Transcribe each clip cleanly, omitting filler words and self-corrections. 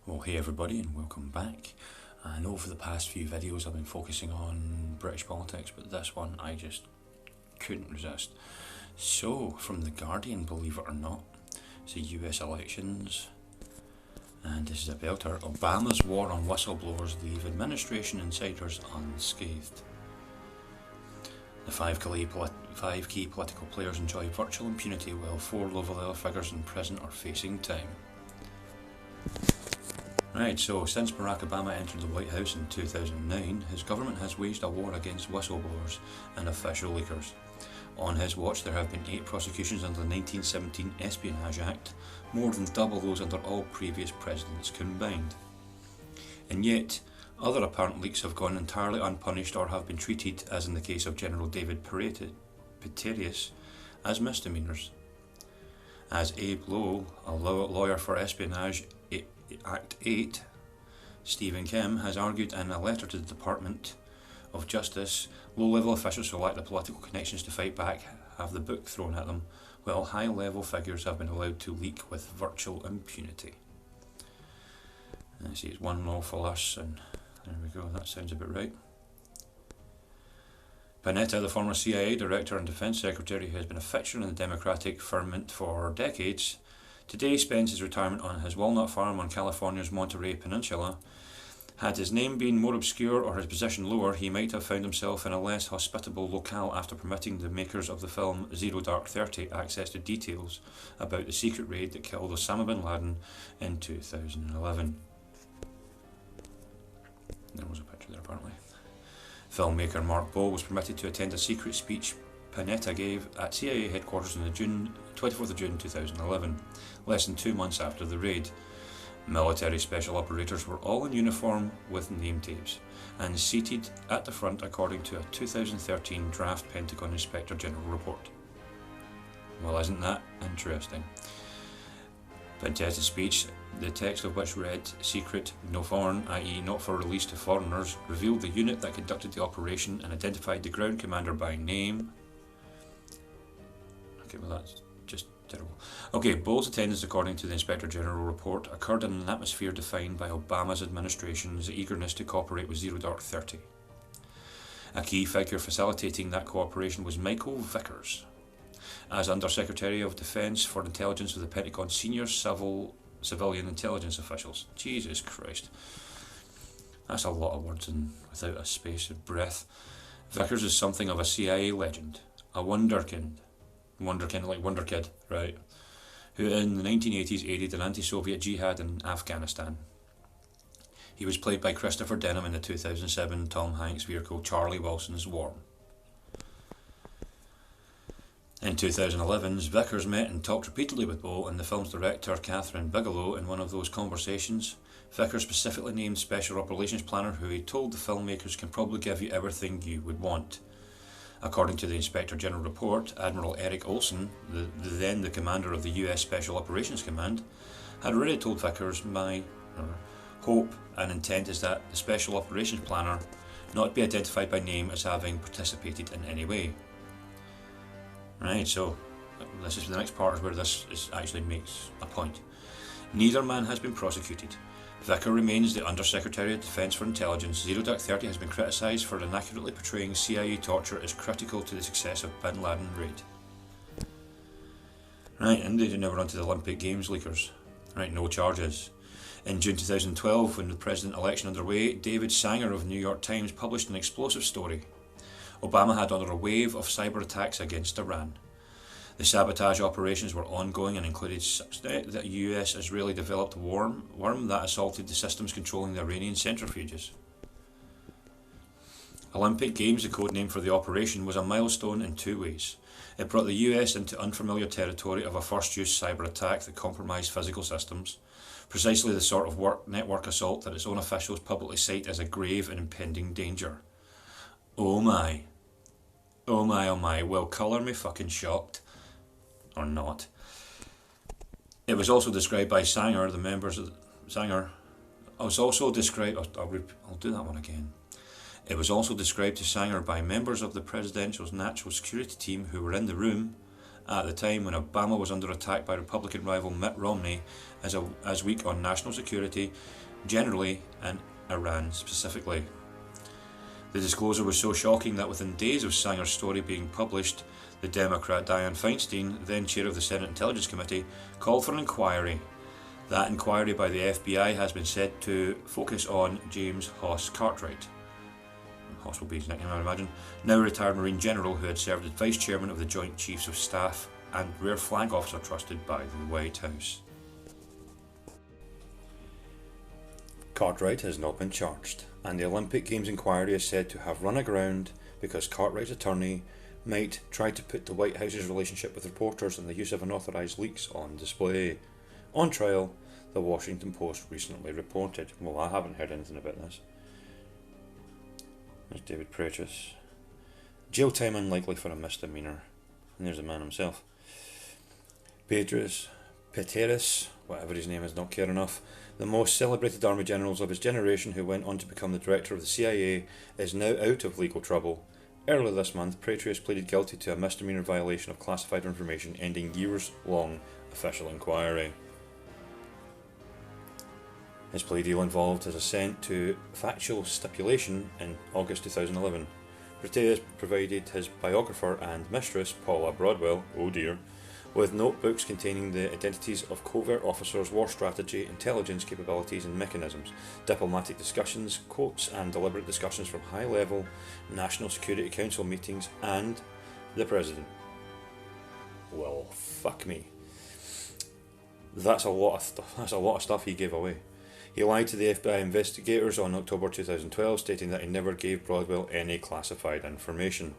Well, hey everybody and welcome back. I know for the past few videos I've been focusing on British politics, but this one I just couldn't resist. So, from The Guardian, believe it or not, it's the US elections, and this is a belter. Obama's war on whistleblowers leave administration insiders unscathed. The five key political players enjoy virtual impunity while 4 low-level figures in prison are facing time. Right, so since Barack Obama entered the White House in 2009, his government has waged a war against whistleblowers and official leakers. On his watch there have been 8 prosecutions under the 1917 Espionage Act, more than double those under all previous presidents combined. And yet, other apparent leaks have gone entirely unpunished or have been treated, as in the case of General David Petraeus, as misdemeanours. As Abe Lowell, a lawyer for Espionage Act 8, Stephen Kim, has argued in a letter to the Department of Justice, low-level officials who lack the political connections to fight back have the book thrown at them, while high-level figures have been allowed to leak with virtual impunity. I see it's one law for us, and there we go, that sounds about right. Panetta, the former CIA director and defense secretary who has been a fixture in the Democratic firmament for decades, today spends his retirement on his walnut farm on California's Monterey Peninsula. Had his name been more obscure or his position lower, he might have found himself in a less hospitable locale after permitting the makers of the film Zero Dark 30 access to details about the secret raid that killed Osama bin Laden in 2011. There was a picture there apparently. Filmmaker Mark Bowl was permitted to attend a secret speech Panetta gave at CIA headquarters on the 24th of June 2011, less than 2 months after the raid. Military special operators were all in uniform with name tapes and seated at the front according to a 2013 draft Pentagon Inspector General report. Well, isn't that interesting? Panetta's speech, the text of which read secret, no foreign, i.e. not for release to foreigners, revealed the unit that conducted the operation and identified the ground commander by name. Okay, well that's just terrible. Okay, Bowles' attendance, according to the Inspector General report, occurred in an atmosphere defined by Obama's administration's eagerness to cooperate with Zero Dark 30. A key figure facilitating that cooperation was Michael Vickers, as Undersecretary of Defense for Intelligence of the Pentagon's senior civilian intelligence officials. Jesus Christ. That's a lot of words and without a space of breath. Vickers is something of a CIA legend, a wunderkind like Wonder Kid, right? Who in the 1980s aided an anti-Soviet jihad in Afghanistan. He was played by Christopher Denham in the 2007 Tom Hanks vehicle Charlie Wilson's Worm. In 2011, Vickers met and talked repeatedly with Bowl and the film's director Catherine Bigelow. In one of those conversations, Vickers specifically named Special Operations Planner, who he told the filmmakers can probably give you everything you would want. According to the Inspector General report, Admiral Eric Olson, then the commander of the US Special Operations Command, had already told Vickers, my hope and intent is that the Special Operations Planner not be identified by name as having participated in any way. Right, so this is the next part where this actually makes a point. Neither man has been prosecuted. Vickers remains the Undersecretary of Defense for Intelligence. Zero Dark 30 has been criticised for inaccurately portraying CIA torture as critical to the success of Bin Laden raid. Right, and they now we're on to the Olympic Games leakers. Right, no charges. In June 2012, when the president election underway, David Sanger of the New York Times published an explosive story. Obama had under a wave of cyber attacks against Iran. The sabotage operations were ongoing and included such that US-Israeli developed worm that assaulted the systems controlling the Iranian centrifuges. Olympic Games, the code name for the operation, was a milestone in 2 ways. It brought the US into unfamiliar territory of a first-use cyber attack that compromised physical systems, precisely the sort of network assault that its own officials publicly cite as a grave and impending danger. Oh my. Oh my, oh my. Well, colour me fucking shocked. Or not. It was also described by Sanger, the members of Sanger. It was also described. I'll do that one again. It was also described to Sanger by members of the presidential's national security team who were in the room at the time when Obama was under attack by Republican rival Mitt Romney as weak on national security generally and Iran specifically. The disclosure was so shocking that within days of Sanger's story being published, the Democrat Dianne Feinstein, then chair of the Senate Intelligence Committee, called for an inquiry. That inquiry by the FBI has been said to focus on James Hoss Cartwright. Hoss will be his nickname, I imagine. Now retired Marine General who had served as Vice Chairman of the Joint Chiefs of Staff and rare flag officer trusted by the White House. Cartwright has not been charged, and the Olympic Games inquiry is said to have run aground because Cartwright's attorney might try to put the White House's relationship with reporters and the use of unauthorised leaks on display. On trial, the Washington Post recently reported. Well, I haven't heard anything about this. There's David Pretis. Jail time unlikely for a misdemeanour. And there's the man himself. Peteris, whatever his name is, not care enough. The most celebrated army generals of his generation who went on to become the director of the CIA is now out of legal trouble. Earlier this month, Pretrius pleaded guilty to a misdemeanour violation of classified information ending years-long official inquiry. His plea deal involved his assent to factual stipulation in August 2011. Pretrius provided his biographer and mistress, Paula Broadwell, oh dear, with notebooks containing the identities of covert officers, war strategy, intelligence capabilities and mechanisms, diplomatic discussions, quotes and deliberate discussions from high-level National Security Council meetings and the President. Well, fuck me. That's a lot of stuff he gave away. He lied to the FBI investigators on October 2012, stating that he never gave Broadwell any classified information.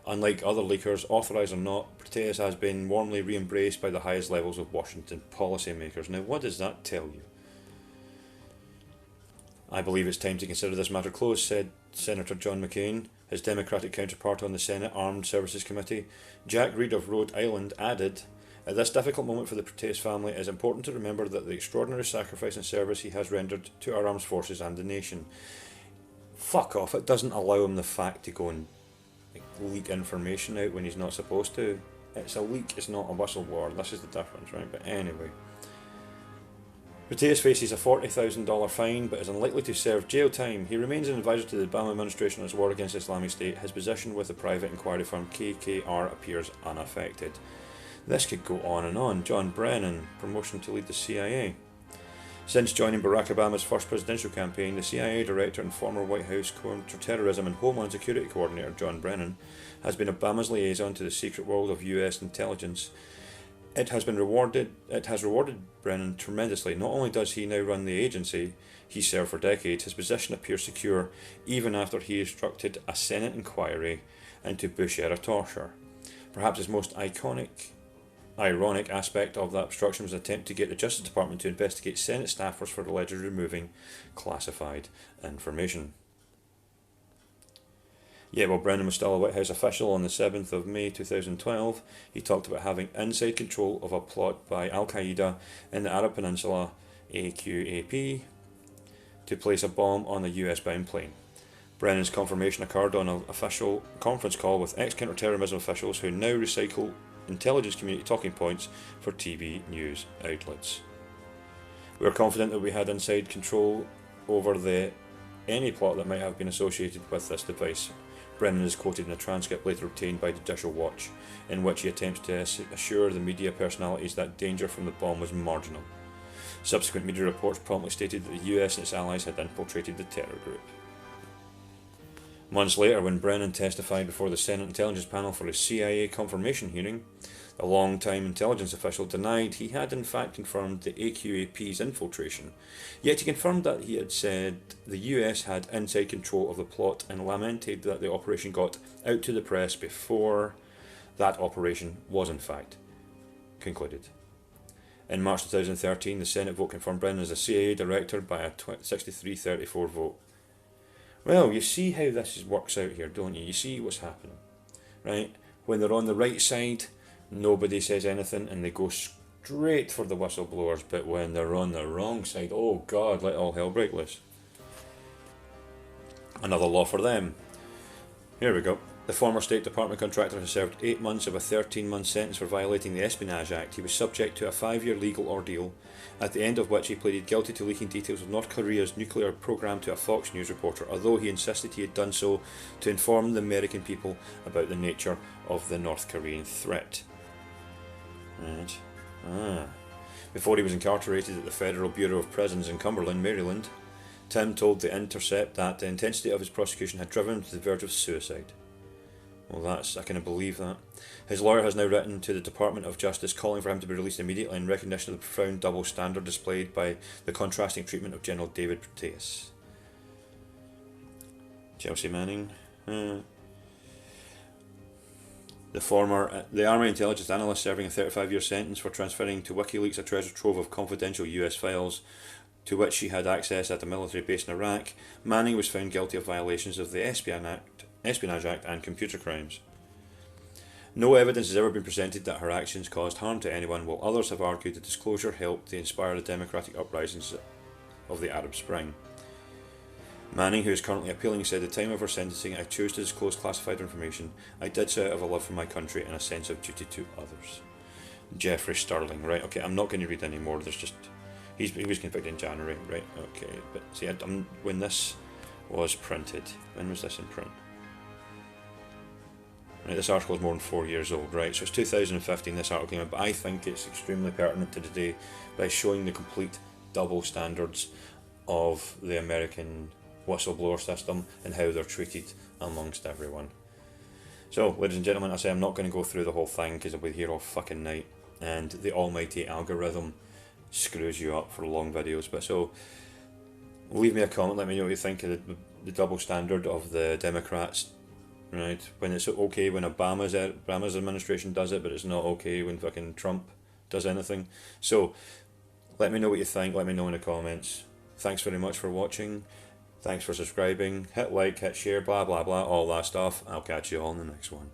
Unlike other leakers, authorised or not, Pretrius has been warmly re-embraced by the highest levels of Washington policymakers. Now, what does that tell you? I believe it's time to consider this matter closed, said Senator John McCain. His Democratic counterpart on the Senate Armed Services Committee, Jack Reed of Rhode Island, added, at this difficult moment for the Pretrius family, it is important to remember that the extraordinary sacrifice and service he has rendered to our armed forces and the nation. Fuck off, it doesn't allow him the fact to go and leak information out when he's not supposed to. It's a leak, it's not a whistleblower. This is the difference, right? But anyway. Pretrius faces a $40,000 fine but is unlikely to serve jail time. He remains an advisor to the Obama administration on its war against Islamic State. His position with the private inquiry firm KKR appears unaffected. This could go on and on. John Brennan, promotion to lead the CIA. Since joining Barack Obama's first presidential campaign, the CIA director and former White House counterterrorism and Homeland Security coordinator John Brennan has been Obama's liaison to the secret world of US intelligence. It has rewarded Brennan tremendously. Not only does he now run the agency he served for decades, his position appears secure even after he instructed a Senate inquiry into Bush-era torture. Perhaps his most ironic aspect of that obstruction was an attempt to get the Justice Department to investigate Senate staffers for allegedly removing classified information. Yeah, while Brennan was still a White House official on the 7th of May 2012, he talked about having inside control of a plot by Al-Qaeda in the Arab Peninsula, AQAP, to place a bomb on a US-bound plane. Brennan's confirmation occurred on an official conference call with ex-counterterrorism officials who now recycle intelligence community talking points for TV news outlets. We are confident that we had inside control over any plot that might have been associated with this device. Brennan is quoted in a transcript later obtained by Judicial Watch, in which he attempts to assure the media personalities that danger from the bomb was marginal. Subsequent media reports promptly stated that the US and its allies had infiltrated the terror group. Months later, when Brennan testified before the Senate Intelligence Panel for his CIA confirmation hearing, the long-time intelligence official denied he had in fact confirmed the AQAP's infiltration. Yet he confirmed that he had said the US had inside control of the plot and lamented that the operation got out to the press before that operation was in fact concluded. In March 2013, the Senate vote confirmed Brennan as a CIA director by a 63-34 vote. Well, you see how this works out here, don't you? You see what's happening, right? When they're on the right side, nobody says anything and they go straight for the whistleblowers, but when they're on the wrong side, oh God, let all hell break loose. Another law for them. Here we go. The former State Department contractor has served 8 months of a 13-month sentence for violating the Espionage Act. He was subject to a 5-year legal ordeal, at the end of which he pleaded guilty to leaking details of North Korea's nuclear program to a Fox News reporter, although he insisted he had done so to inform the American people about the nature of the North Korean threat. Right. Before he was incarcerated at the Federal Bureau of Prisons in Cumberland, Maryland, Tim told The Intercept that the intensity of his prosecution had driven him to the verge of suicide. Well, I can believe that. His lawyer has now written to the Department of Justice calling for him to be released immediately in recognition of the profound double standard displayed by the contrasting treatment of General David Petraeus. Chelsea Manning. The Army intelligence analyst serving a 35-year sentence for transferring to WikiLeaks a treasure trove of confidential US files to which she had access at a military base in Iraq. Manning was found guilty of violations of the Espionage Act and computer crimes. No evidence has ever been presented that her actions caused harm to anyone, while others have argued the disclosure helped to inspire the democratic uprisings of the Arab Spring. Manning, who is currently appealing, said at the time of her sentencing, "I chose to disclose classified information. I did so out of a love for my country and a sense of duty to others." Jeffrey Sterling, right, okay, I'm not going to read any more, he was convicted in January, right, okay, but see, when this was printed, when was this in print? Right, this article is more than 4 years old, right, so it's 2015 this article came out, but I think it's extremely pertinent to today by showing the complete double standards of the American whistleblower system and how they're treated amongst everyone. So, ladies and gentlemen, I say I'm not going to go through the whole thing because I'll be here all fucking night, and the almighty algorithm screws you up for long videos. But so, leave me a comment, let me know what you think of the double standard of the Democrats, right? When it's okay when Obama's administration does it, but it's not okay when fucking Trump does anything. So, let me know what you think, let me know in the comments. Thanks very much for watching. Thanks for subscribing. Hit like, hit share, blah blah blah, all that stuff. I'll catch you all in the next one.